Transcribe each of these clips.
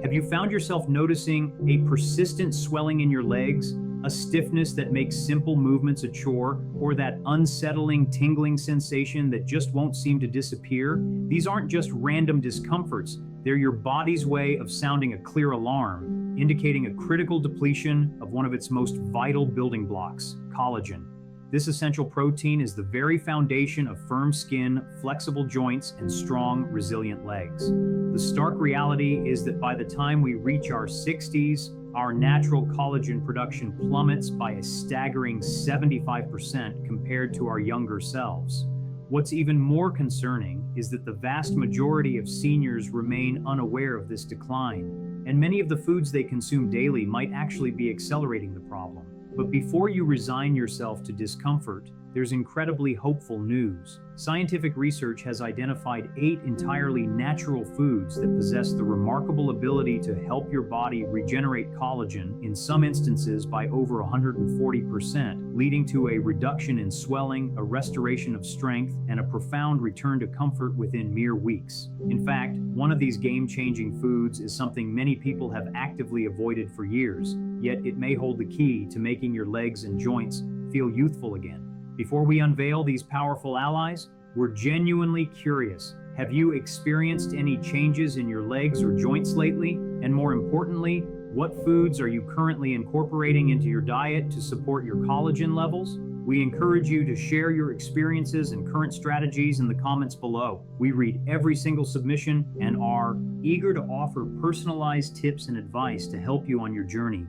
Have you found yourself noticing a persistent swelling in your legs, a stiffness that makes simple movements a chore, or that unsettling, tingling sensation that just won't seem to disappear? These aren't just random discomforts, they're your body's way of sounding a clear alarm, indicating a critical depletion of one of its most vital building blocks, collagen. This essential protein is the very foundation of firm skin, flexible joints, and strong, resilient legs. The stark reality is that by the time we reach our 60s, our natural collagen production plummets by a staggering 75% compared to our younger selves. What's even more concerning is that the vast majority of seniors remain unaware of this decline, and many of the foods they consume daily might actually be accelerating the problem. But before you resign yourself to discomfort, there's incredibly hopeful news. Scientific research has identified 8 entirely natural foods that possess the remarkable ability to help your body regenerate collagen, in some instances by over 140%, leading to a reduction in swelling, a restoration of strength, and a profound return to comfort within mere weeks. In fact, one of these game-changing foods is something many people have actively avoided for years, yet it may hold the key to making your legs and joints feel youthful again. Before we unveil these powerful allies, we're genuinely curious. Have you experienced any changes in your legs or joints lately? And more importantly, what foods are you currently incorporating into your diet to support your collagen levels? We encourage you to share your experiences and current strategies in the comments below. We read every single submission and are eager to offer personalized tips and advice to help you on your journey.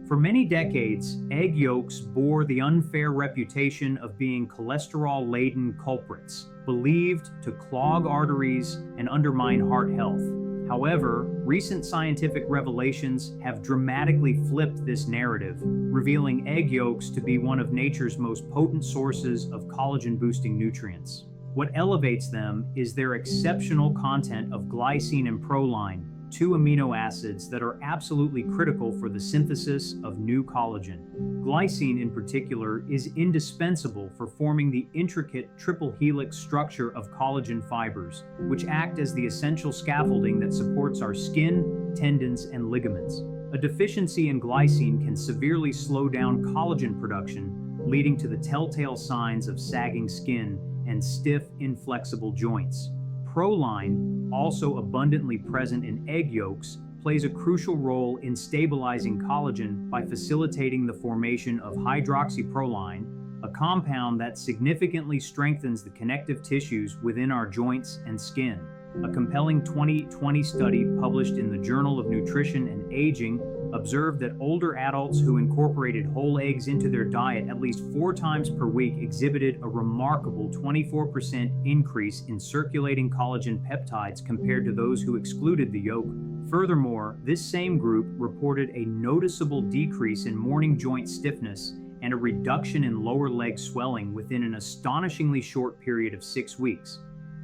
For many decades, egg yolks bore the unfair reputation of being cholesterol-laden culprits, believed to clog arteries and undermine heart health. However, recent scientific revelations have dramatically flipped this narrative, revealing egg yolks to be one of nature's most potent sources of collagen-boosting nutrients. What elevates them is their exceptional content of glycine and proline, 2 amino acids that are absolutely critical for the synthesis of new collagen. Glycine, in particular, is indispensable for forming the intricate triple helix structure of collagen fibers, which act as the essential scaffolding that supports our skin, tendons, and ligaments. A deficiency in glycine can severely slow down collagen production, leading to the telltale signs of sagging skin and stiff, inflexible joints. Proline, also abundantly present in egg yolks, plays a crucial role in stabilizing collagen by facilitating the formation of hydroxyproline, a compound that significantly strengthens the connective tissues within our joints and skin. A compelling 2020 study published in the Journal of Nutrition and Aging observed that older adults who incorporated whole eggs into their diet at least 4 times per week exhibited a remarkable 24% increase in circulating collagen peptides compared to those who excluded the yolk. Furthermore, this same group reported a noticeable decrease in morning joint stiffness and a reduction in lower leg swelling within an astonishingly short period of 6 weeks.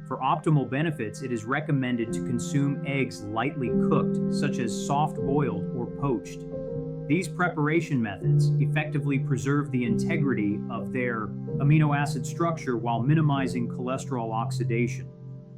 For optimal benefits, it is recommended to consume eggs lightly cooked, such as soft-boiled or poached. These preparation methods effectively preserve the integrity of their amino acid structure while minimizing cholesterol oxidation.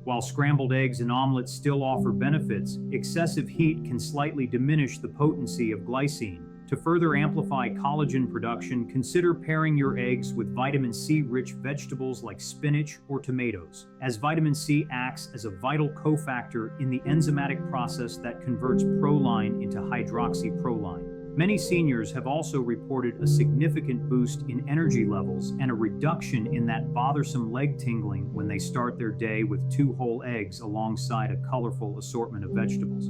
While scrambled eggs and omelets still offer benefits, excessive heat can slightly diminish the potency of glycine. To further amplify collagen production, consider pairing your eggs with vitamin C-rich vegetables like spinach or tomatoes, as vitamin C acts as a vital cofactor in the enzymatic process that converts proline into hydroxyproline. Many seniors have also reported a significant boost in energy levels and a reduction in that bothersome leg tingling when they start their day with 2 whole eggs alongside a colorful assortment of vegetables.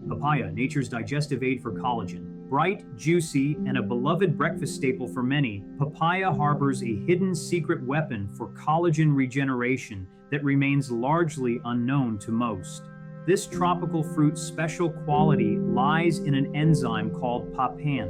Papaya, nature's digestive aid for collagen. Bright, juicy, and a beloved breakfast staple for many, papaya harbors a hidden secret weapon for collagen regeneration that remains largely unknown to most. This tropical fruit's special quality lies in an enzyme called papain,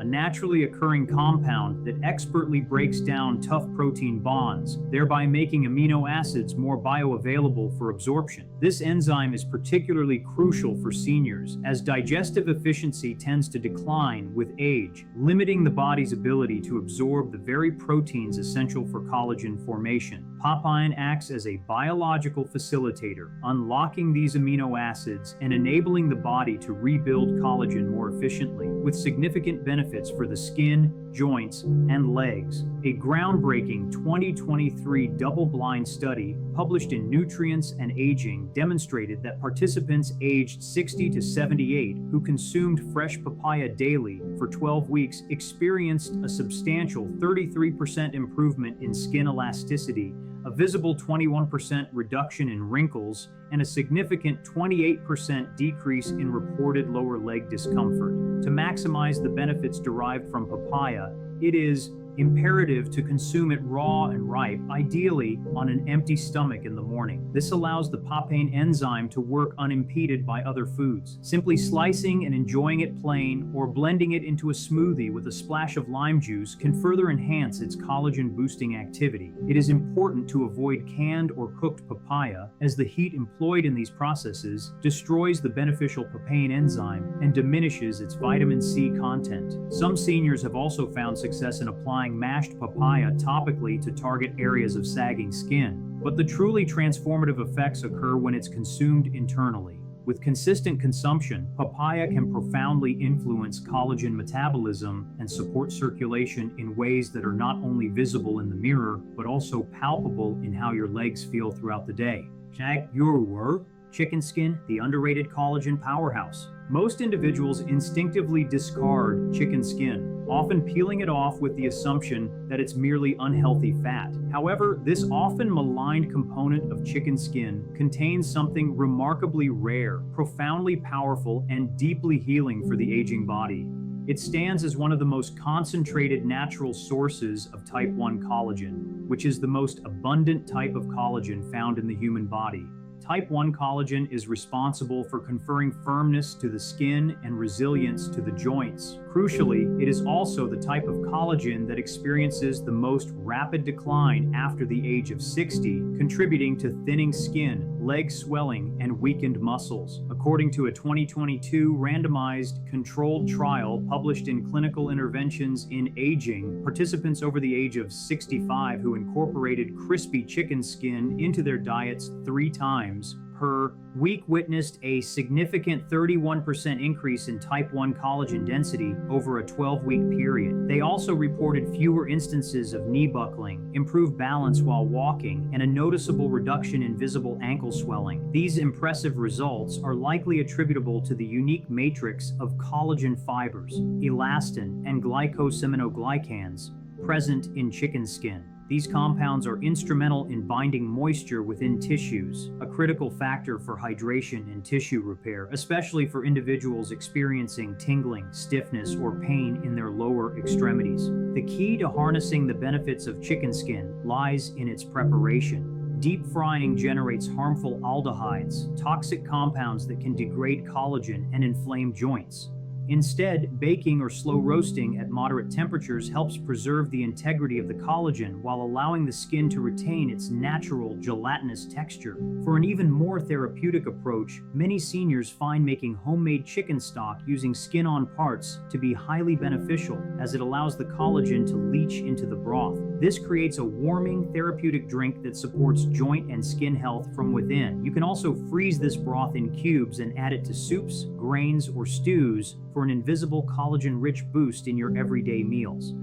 a naturally occurring compound that expertly breaks down tough protein bonds, thereby making amino acids more bioavailable for absorption. This enzyme is particularly crucial for seniors, as digestive efficiency tends to decline with age, limiting the body's ability to absorb the very proteins essential for collagen formation. Papain acts as a biological facilitator, unlocking these amino acids and enabling the body to rebuild collagen more efficiently, with significant benefits for the skin, joints, and legs. A groundbreaking 2023 double-blind study published in Nutrients and Aging demonstrated that participants aged 60 to 78 who consumed fresh papaya daily for 12 weeks experienced a substantial 33% improvement in skin elasticity, a visible 21% reduction in wrinkles, and a significant 28% decrease in reported lower leg discomfort. To maximize the benefits derived from papaya, it is imperative to consume it raw and ripe, ideally on an empty stomach in the morning. This allows the papain enzyme to work unimpeded by other foods. Simply slicing and enjoying it plain or blending it into a smoothie with a splash of lime juice can further enhance its collagen-boosting activity. It is important to avoid canned or cooked papaya, as the heat employed in these processes destroys the beneficial papain enzyme and diminishes its vitamin C content. Some seniors have also found success in applying mashed papaya topically to target areas of sagging skin, but the truly transformative effects occur when it's consumed internally. With consistent consumption, papaya can profoundly influence collagen metabolism and support circulation in ways that are not only visible in the mirror, but also palpable in how your legs feel throughout the day. Check your work. Chicken skin, the underrated collagen powerhouse. Most individuals instinctively discard chicken skin, often peeling it off with the assumption that it's merely unhealthy fat. However, this often maligned component of chicken skin contains something remarkably rare, profoundly powerful, and deeply healing for the aging body. It stands as one of the most concentrated natural sources of type 1 collagen, which is the most abundant type of collagen found in the human body. Type 1 collagen is responsible for conferring firmness to the skin and resilience to the joints. Crucially, it is also the type of collagen that experiences the most rapid decline after the age of 60, contributing to thinning skin, leg swelling, and weakened muscles. According to a 2022 randomized controlled trial published in Clinical Interventions in Aging, participants over the age of 65 who incorporated crispy chicken skin into their diets 3 times per week witnessed a significant 31% increase in type 1 collagen density over a 12-week period. They also reported fewer instances of knee buckling, improved balance while walking, and a noticeable reduction in visible ankle swelling. These impressive results are likely attributable to the unique matrix of collagen fibers, elastin, and glycosaminoglycans present in chicken skin. These compounds are instrumental in binding moisture within tissues, a critical factor for hydration and tissue repair, especially for individuals experiencing tingling, stiffness, or pain in their lower extremities. The key to harnessing the benefits of chicken skin lies in its preparation. Deep frying generates harmful aldehydes, toxic compounds that can degrade collagen and inflame joints. Instead, baking or slow roasting at moderate temperatures helps preserve the integrity of the collagen while allowing the skin to retain its natural gelatinous texture. For an even more therapeutic approach, many seniors find making homemade chicken stock using skin-on parts to be highly beneficial, as it allows the collagen to leach into the broth. This creates a warming, therapeutic drink that supports joint and skin health from within. You can also freeze this broth in cubes and add it to soups, grains, or stews for an invisible collagen-rich boost in your everyday meals.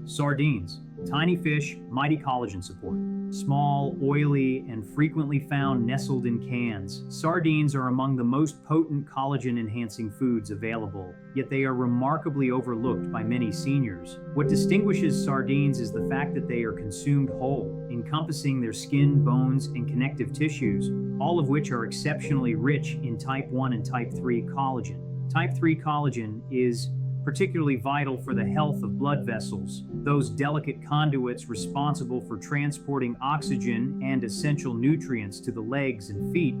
Sardines. Tiny fish, mighty collagen support. Small, oily, and frequently found nestled in cans, sardines are among the most potent collagen-enhancing foods available, yet they are remarkably overlooked by many seniors. What distinguishes sardines is the fact that they are consumed whole, encompassing their skin, bones, and connective tissues, all of which are exceptionally rich in type 1 and type 3 collagen. Type 3 collagen is particularly vital for the health of blood vessels, those delicate conduits responsible for transporting oxygen and essential nutrients to the legs and feet.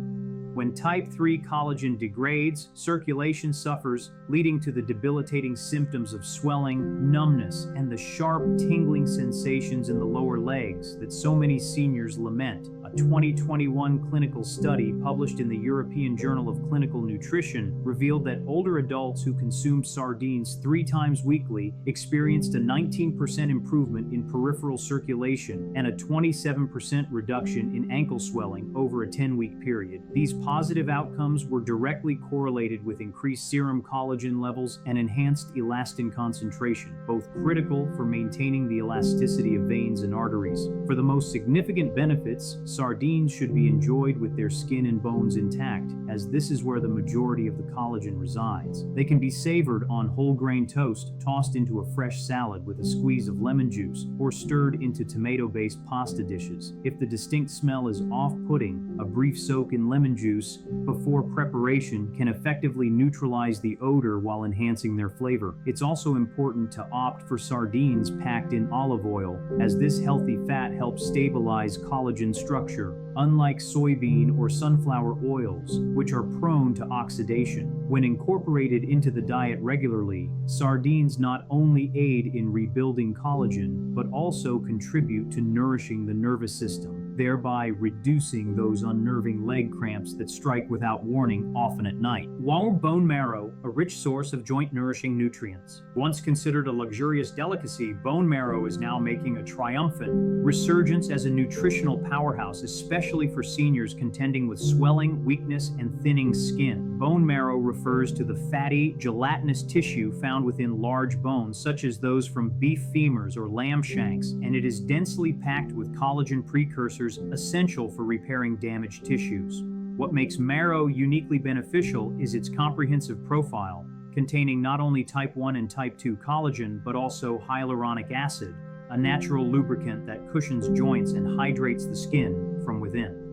When type 3 collagen degrades, circulation suffers, leading to the debilitating symptoms of swelling, numbness, and the sharp tingling sensations in the lower legs that so many seniors lament. A 2021 clinical study published in the European Journal of Clinical Nutrition revealed that older adults who consumed sardines 3 times weekly experienced a 19% improvement in peripheral circulation and a 27% reduction in ankle swelling over a 10-week period. These positive outcomes were directly correlated with increased serum collagen levels and enhanced elastin concentration, both critical for maintaining the elasticity of veins and arteries. For the most significant benefits, sardines should be enjoyed with their skin and bones intact, as this is where the majority of the collagen resides. They can be savored on whole grain toast, tossed into a fresh salad with a squeeze of lemon juice, or stirred into tomato-based pasta dishes. If the distinct smell is off-putting, a brief soak in lemon juice before preparation can effectively neutralize the odor while enhancing their flavor. It's also important to opt for sardines packed in olive oil, as this healthy fat helps stabilize collagen structure, unlike soybean or sunflower oils, which are prone to oxidation. When incorporated into the diet regularly, sardines not only aid in rebuilding collagen, but also contribute to nourishing the nervous system, thereby reducing those unnerving leg cramps that strike without warning, often at night. While bone marrow, a rich source of joint-nourishing nutrients. Once considered a luxurious delicacy, bone marrow is now making a triumphant resurgence as a nutritional powerhouse, especially for seniors contending with swelling, weakness, and thinning skin. Bone marrow refers to the fatty, gelatinous tissue found within large bones, such as those from beef femurs or lamb shanks, and it is densely packed with collagen precursors essential for repairing damaged tissues. What makes marrow uniquely beneficial is its comprehensive profile, containing not only type 1 and type 2 collagen, but also hyaluronic acid, a natural lubricant that cushions joints and hydrates the skin from within.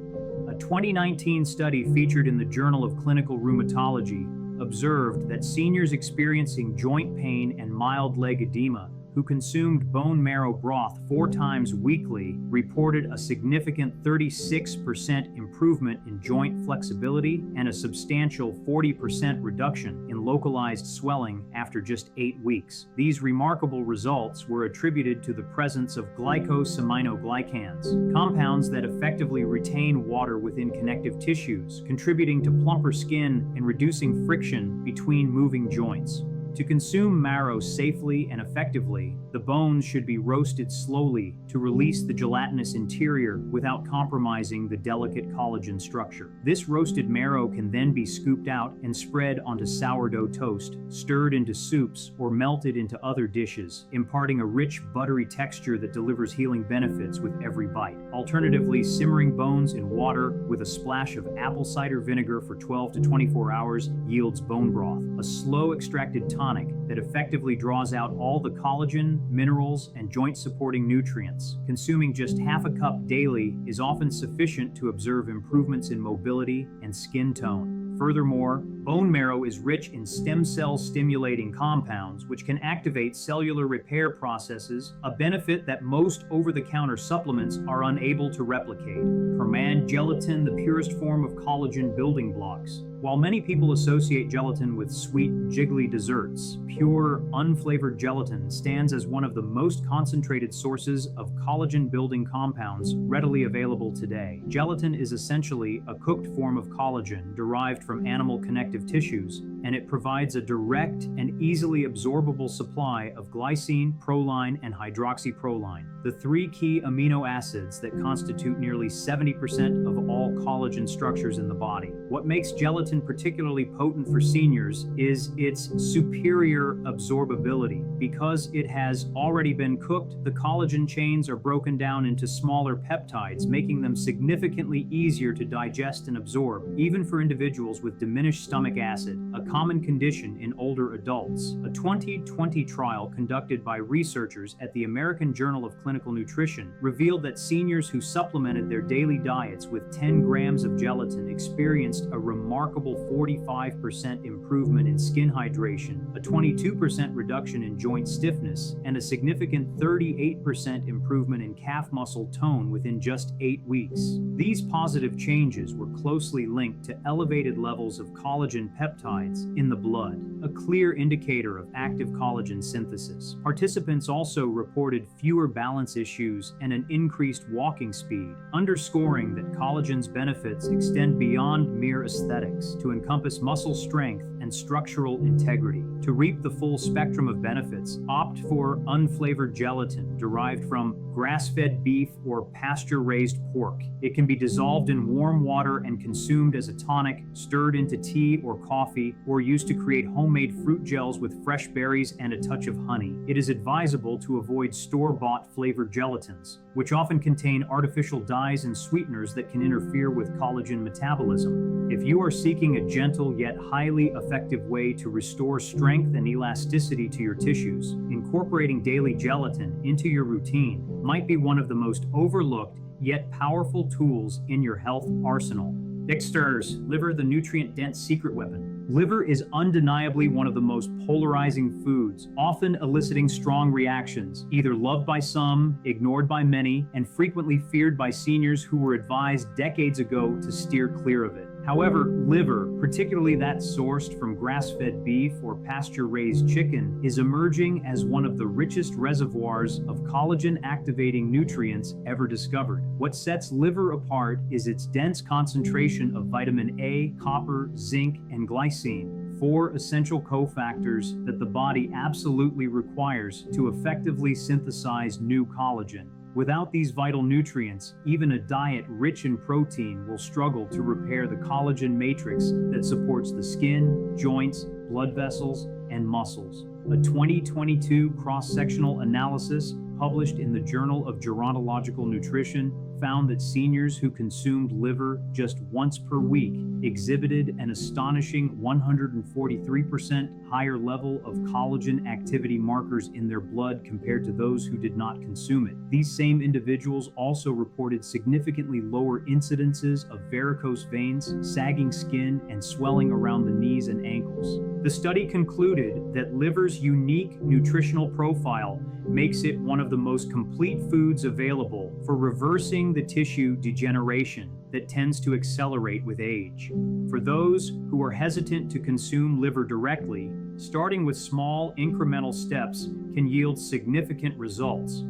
A 2019 study featured in the Journal of Clinical Rheumatology observed that seniors experiencing joint pain and mild leg edema who consumed bone marrow broth 4 times weekly reported a significant 36% improvement in joint flexibility and a substantial 40% reduction in localized swelling after just 8 weeks. These remarkable results were attributed to the presence of glycosaminoglycans, compounds that effectively retain water within connective tissues, contributing to plumper skin and reducing friction between moving joints. To consume marrow safely and effectively, the bones should be roasted slowly to release the gelatinous interior without compromising the delicate collagen structure. This roasted marrow can then be scooped out and spread onto sourdough toast, stirred into soups, or melted into other dishes, imparting a rich, buttery texture that delivers healing benefits with every bite. Alternatively, simmering bones in water with a splash of apple cider vinegar for 12 to 24 hours yields bone broth, a slow extracted tonic that effectively draws out all the collagen, minerals, and joint-supporting nutrients. Consuming just half a cup daily is often sufficient to observe improvements in mobility and skin tone. Furthermore, bone marrow is rich in stem cell stimulating compounds, which can activate cellular repair processes, a benefit that most over-the-counter supplements are unable to replicate. Command gelatin, the purest form of collagen building blocks. While many people associate gelatin with sweet, jiggly desserts, pure, unflavored gelatin stands as one of the most concentrated sources of collagen-building compounds readily available today. Gelatin is essentially a cooked form of collagen derived from animal connective tissues, and it provides a direct and easily absorbable supply of glycine, proline, and hydroxyproline, the 3 key amino acids that constitute nearly 70% of all collagen structures in the body. What makes gelatin particularly potent for seniors is its superior absorbability. Because it has already been cooked, the collagen chains are broken down into smaller peptides, making them significantly easier to digest and absorb, even for individuals with diminished stomach acid, a common condition in older adults. A 2020 trial conducted by researchers at the American Journal of Clinical Nutrition revealed that seniors who supplemented their daily diets with 10 grams of gelatin experienced a remarkable 45% improvement in skin hydration, a 22% reduction in joint stiffness, and a significant 38% improvement in calf muscle tone within just 8 weeks. These positive changes were closely linked to elevated levels of collagen peptides in the blood, a clear indicator of active collagen synthesis. Participants also reported fewer balance issues and an increased walking speed, underscoring that collagen's benefits extend beyond mere aesthetics to encompass muscle strength and structural integrity. To reap the full spectrum of benefits, opt for unflavored gelatin derived from grass-fed beef or pasture-raised pork. It can be dissolved in warm water and consumed as a tonic, stirred into tea or coffee, or used to create homemade fruit gels with fresh berries and a touch of honey. It is advisable to avoid store-bought flavored gelatins, which often contain artificial dyes and sweeteners that can interfere with collagen metabolism. If you are seeking a gentle yet highly effective way to restore strength and elasticity to your tissues, incorporating daily gelatin into your routine might be one of the most overlooked yet powerful tools in your health arsenal. Dexter's liver, the nutrient-dense secret weapon. Liver is undeniably one of the most polarizing foods, often eliciting strong reactions, either loved by some, ignored by many, and frequently feared by seniors who were advised decades ago to steer clear of it. However, liver, particularly that sourced from grass-fed beef or pasture-raised chicken, is emerging as one of the richest reservoirs of collagen-activating nutrients ever discovered. What sets liver apart is its dense concentration of vitamin A, copper, zinc, and glycine, 4 essential cofactors that the body absolutely requires to effectively synthesize new collagen. Without these vital nutrients, even a diet rich in protein will struggle to repair the collagen matrix that supports the skin, joints, blood vessels, and muscles. A 2022 cross-sectional analysis published in the Journal of Gerontological Nutrition found that seniors who consumed liver just once per week exhibited an astonishing 143% higher level of collagen activity markers in their blood compared to those who did not consume it. These same individuals also reported significantly lower incidences of varicose veins, sagging skin, and swelling around the knees and ankles. The study concluded that liver's unique nutritional profile makes it one of the most complete foods available for reversing the tissue degeneration that tends to accelerate with age. For those who are hesitant to consume liver directly, starting with small incremental steps can yield significant results.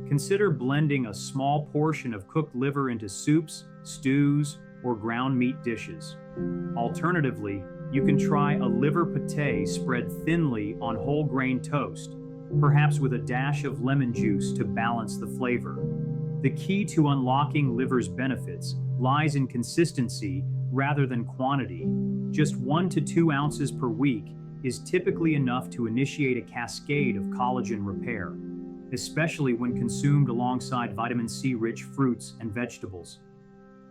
Consider blending a small portion of cooked liver into soups, stews, or ground meat dishes. Alternatively, you can try a liver pate spread thinly on whole grain toast, perhaps with a dash of lemon juice to balance the flavor. The key to unlocking liver's benefits lies in consistency rather than quantity. Just 1 to 2 ounces per week is typically enough to initiate a cascade of collagen repair, especially when consumed alongside vitamin C-rich fruits and vegetables.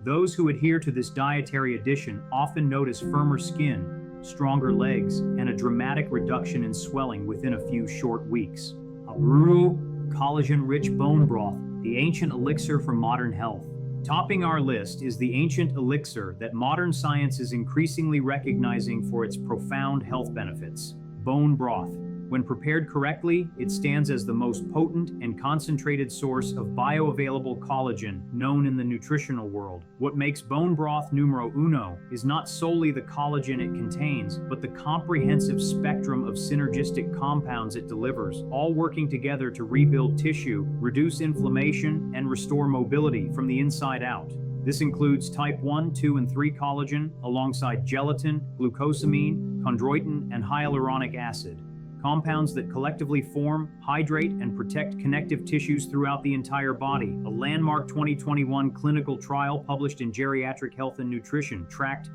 Those who adhere to this dietary addition often notice firmer skin, stronger legs, and a dramatic reduction in swelling within a few short weeks. Collagen-rich bone broth, the ancient elixir for modern health. Topping our list is the ancient elixir that modern science is increasingly recognizing for its profound health benefits: bone broth. When prepared correctly, it stands as the most potent and concentrated source of bioavailable collagen known in the nutritional world. What makes bone broth numero uno is not solely the collagen it contains, but the comprehensive spectrum of synergistic compounds it delivers, all working together to rebuild tissue, reduce inflammation, and restore mobility from the inside out. This includes type 1, 2, and 3 collagen, alongside gelatin, glucosamine, chondroitin, and hyaluronic acid. Compounds that collectively form, hydrate, and protect connective tissues throughout the entire body. A landmark 2021 clinical trial published in Geriatric Health and Nutrition tracked.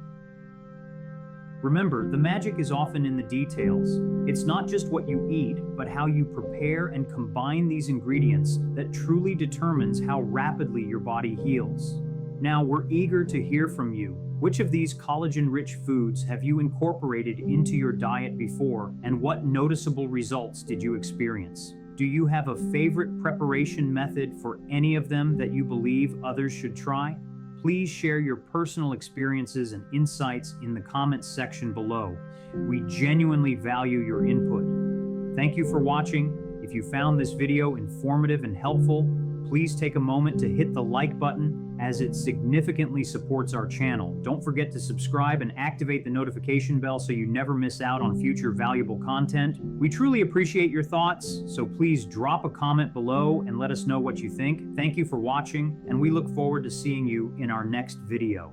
Remember, the magic is often in the details. It's not just what you eat, but how you prepare and combine these ingredients that truly determines how rapidly your body heals. Now, we're eager to hear from you. Which of these collagen-rich foods have you incorporated into your diet before, and what noticeable results did you experience? Do you have a favorite preparation method for any of them that you believe others should try? Please share your personal experiences and insights in the comments section below. We genuinely value your input. Thank you for watching. If you found this video informative and helpful, please take a moment to hit the like button as it significantly supports our channel. Don't forget to subscribe and activate the notification bell so you never miss out on future valuable content. We truly appreciate your thoughts, so please drop a comment below and let us know what you think. Thank you for watching, and we look forward to seeing you in our next video.